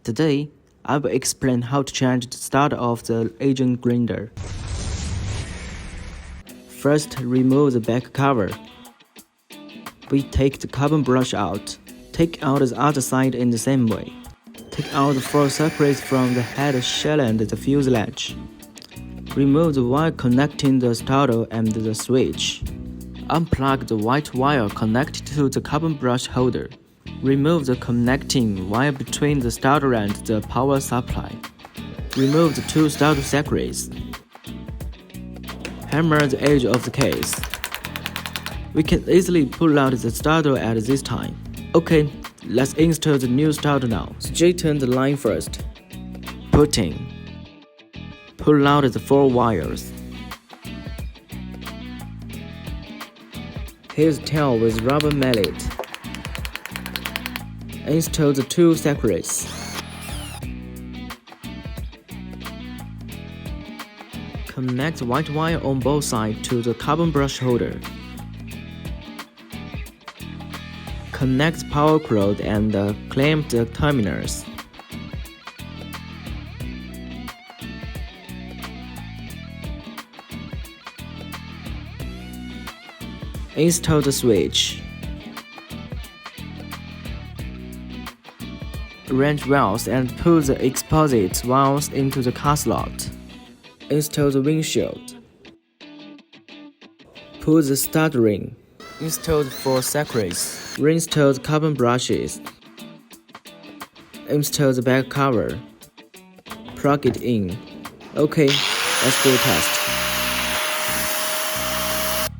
Today, I will explain how to change the starter of the agent grinder. First, remove the back cover. We take the carbon brush out. Take out the other side in the same way. Take out the 4 separates from the head shell and the fuselage. Remove the wire connecting the starter and the switch. Unplug the white wire connected to the carbon brush holder. Remove the connecting wire between the starter and the power supply. Remove the 2 starter separates. Hammer the edge of the case. We can easily pull out the starter at this time. Okay, let's install the new starter now. Straighten the line first. Put in. Pull out the 4 wires. Here's the tail with rubber mallet. Install the 2 separates. Connect the white wire on both sides to the carbon brush holder. Connect the power cord and clamp the terminals. Install the switch. Arrange valves and put the exposite valves into the car slot. Install the windshield. Put the start ring. Install the 4 separates. Reinstall the carbon brushes. Install the back cover. Plug it in. Okay, let's do a test.